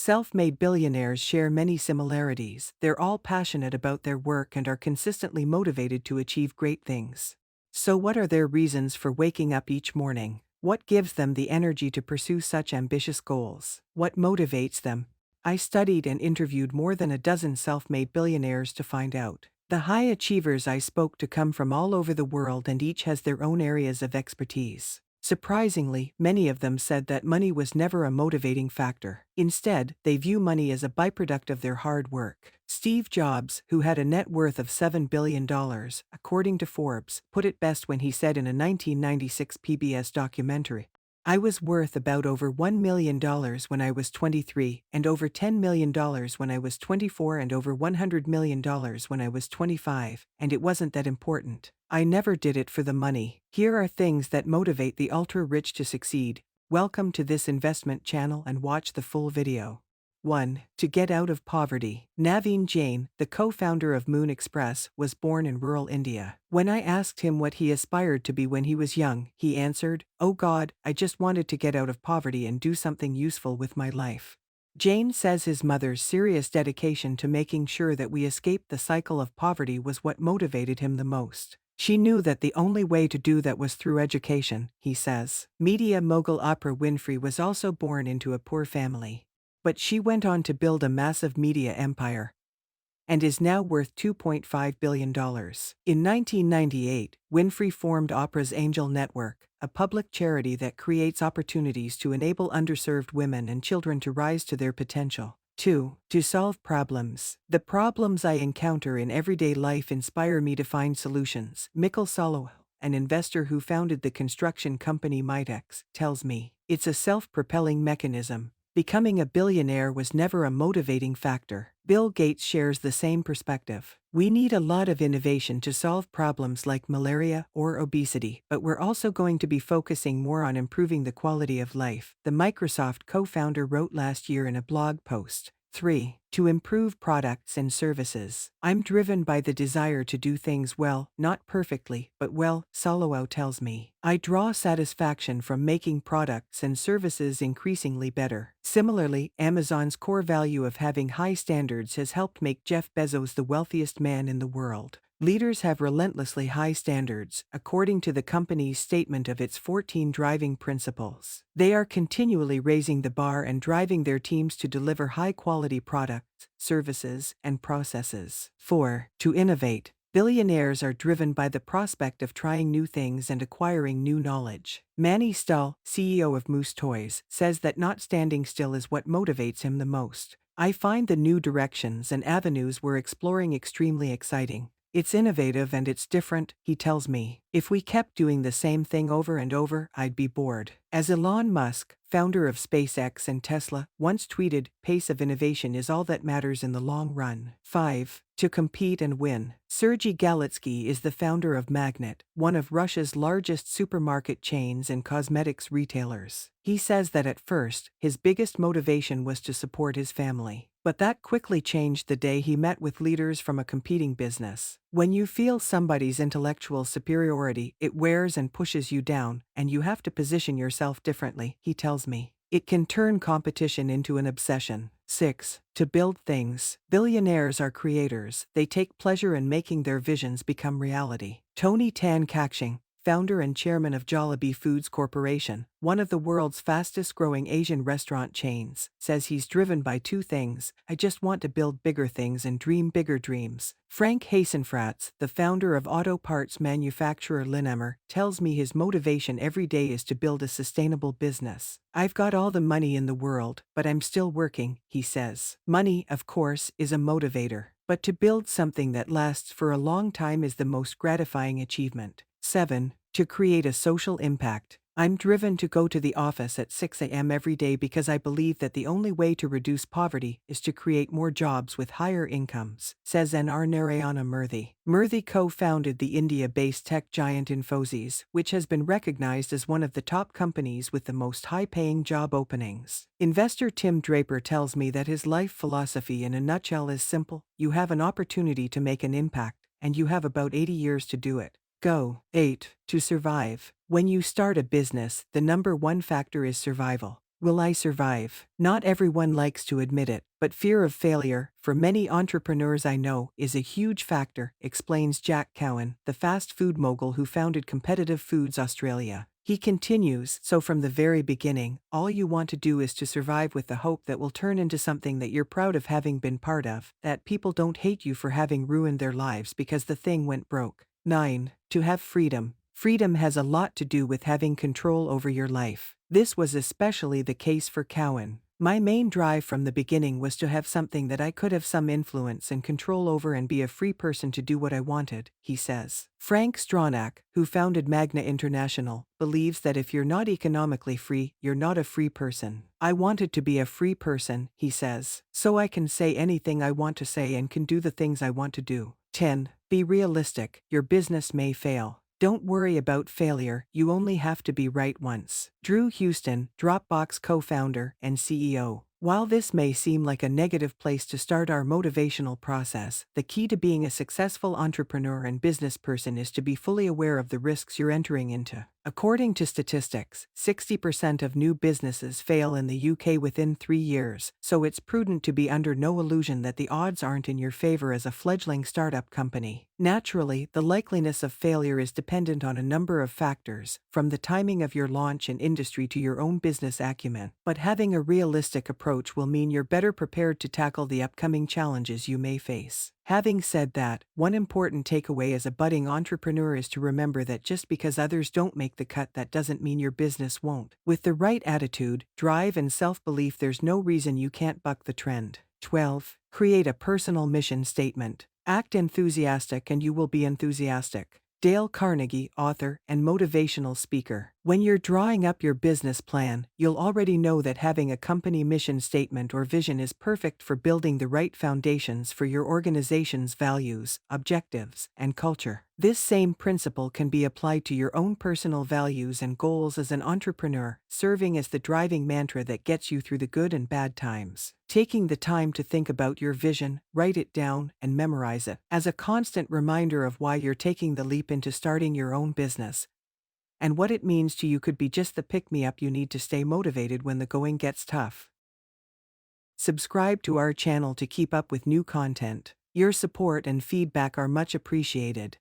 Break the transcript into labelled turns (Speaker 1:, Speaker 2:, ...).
Speaker 1: Self-made billionaires share many similarities. They're all passionate about their work and are consistently motivated to achieve great things. So what are their reasons for waking up each morning? What gives them the energy to pursue such ambitious goals? What motivates them? I studied and interviewed more than a dozen self-made billionaires to find out. The high achievers I spoke to come from all over the world and each has their own areas of expertise. Surprisingly, many of them said that money was never a motivating factor. Instead, they view money as a byproduct of their hard work. Steve Jobs, who had a net worth of $7 billion, according to Forbes, put it best when he said in a 1996 PBS documentary, "I was worth about over $1 million when I was 23, and over $10 million when I was 24, and over $100 million when I was 25, and it wasn't that important. I never did it for the money." Here are things that motivate the ultra-rich to succeed. Welcome to this investment channel and watch the full video. 1. To get out of poverty. Naveen Jain, the co-founder of Moon Express, was born in rural India. When I asked him what he aspired to be when he was young, he answered, "Oh God, I just wanted to get out of poverty and do something useful with my life." Jain says his mother's serious dedication to making sure that we escape the cycle of poverty was what motivated him the most. She knew that the only way to do that was through education, he says. Media mogul Oprah Winfrey was also born into a poor family. But she went on to build a massive media empire and is now worth $2.5 billion. In 1998, Winfrey formed Oprah's Angel Network, a public charity that creates opportunities to enable underserved women and children to rise to their potential. 2. To solve problems. The problems I encounter in everyday life inspire me to find solutions. Mikkel Solowel, an investor who founded the construction company Mitex, tells me, "It's a self-propelling mechanism. Becoming a billionaire was never a motivating factor." Bill Gates shares the same perspective. "We need a lot of innovation to solve problems like malaria or obesity, but we're also going to be focusing more on improving the quality of life," the Microsoft co-founder wrote last year in a blog post. 3. To improve products and services. I'm driven by the desire to do things well, not perfectly, but well, Solowel tells me. I draw satisfaction from making products and services increasingly better. Similarly, Amazon's core value of having high standards has helped make Jeff Bezos the wealthiest man in the world. Leaders have relentlessly high standards, according to the company's statement of its 14 driving principles. They are continually raising the bar and driving their teams to deliver high-quality products, services, and processes. 4. To innovate. Billionaires are driven by the prospect of trying new things and acquiring new knowledge. Manny Stahl, CEO of Moose Toys, says that not standing still is what motivates him the most. "I find the new directions and avenues we're exploring extremely exciting. It's innovative and it's different," he tells me. "If we kept doing the same thing over and over, I'd be bored." As Elon Musk, founder of SpaceX and Tesla, once tweeted, "Pace of innovation is all that matters in the long run." 5. To compete and win. Sergey Galitsky is the founder of Magnet, one of Russia's largest supermarket chains and cosmetics retailers. He says that at first, his biggest motivation was to support his family. But that quickly changed the day he met with leaders from a competing business. When you feel somebody's intellectual superiority, it wears and pushes you down, and you have to position yourself differently, he tells me. It can turn competition into an obsession. 6. To build things. Billionaires are creators. They take pleasure in making their visions become reality. Tony Tan Kakshing, founder and chairman of Jollibee Foods Corporation, one of the world's fastest-growing Asian restaurant chains, says he's driven by two things: "I just want to build bigger things and dream bigger dreams." Frank Hasenfratz, the founder of auto parts manufacturer Linamar, tells me his motivation every day is to build a sustainable business. "I've got all the money in the world, but I'm still working," he says. Money, of course, is a motivator, but to build something that lasts for a long time is the most gratifying achievement. 7. To create a social impact. I'm driven to go to the office at 6 a.m. every day because I believe that the only way to reduce poverty is to create more jobs with higher incomes, says N.R. Narayana Murthy. Murthy co-founded the India-based tech giant Infosys, which has been recognized as one of the top companies with the most high-paying job openings. Investor Tim Draper tells me that his life philosophy in a nutshell is simple: you have an opportunity to make an impact, and you have about 80 years to do it. Go. 8. To survive. When you start a business, the number one factor is survival. Will I survive? Not everyone likes to admit it, but fear of failure, for many entrepreneurs I know, is a huge factor, explains Jack Cowan, the fast food mogul who founded Competitive Foods Australia. He continues, so from the very beginning, all you want to do is to survive with the hope that will turn into something that you're proud of having been part of, that people don't hate you for having ruined their lives because the thing went broke. 9. To have freedom. Freedom has a lot to do with having control over your life. This was especially the case for Cowan. My main drive from the beginning was to have something that I could have some influence and control over and be a free person to do what I wanted, he says. Frank Stronach, who founded Magna International, believes that if you're not economically free, you're not a free person. I wanted to be a free person, he says, so I can say anything I want to say and can do the things I want to do. 10. Be realistic. Your business may fail. Don't worry about failure, you only have to be right once. Drew Houston, Dropbox co-founder and CEO. While this may seem like a negative place to start our motivational process, the key to being a successful entrepreneur and business person is to be fully aware of the risks you're entering into. According to statistics, 60% of new businesses fail in the UK within 3 years, so it's prudent to be under no illusion that the odds aren't in your favor as a fledgling startup company. Naturally, the likeliness of failure is dependent on a number of factors, from the timing of your launch and industry to your own business acumen, but having a realistic approach will mean you're better prepared to tackle the upcoming challenges you may face. Having said that, one important takeaway as a budding entrepreneur is to remember that just because others don't make the cut, that doesn't mean your business won't. With the right attitude, drive, and self-belief, there's no reason you can't buck the trend. 12. Create a personal mission statement. Act enthusiastic and you will be enthusiastic. Dale Carnegie, author and motivational speaker. When you're drawing up your business plan, you'll already know that having a company mission statement or vision is perfect for building the right foundations for your organization's values, objectives, and culture. This same principle can be applied to your own personal values and goals as an entrepreneur, serving as the driving mantra that gets you through the good and bad times. Taking the time to think about your vision, write it down, and memorize it, as a constant reminder of why you're taking the leap into starting your own business, and what it means to you, could be just the pick-me-up you need to stay motivated when the going gets tough. Subscribe to our channel to keep up with new content. Your support and feedback are much appreciated.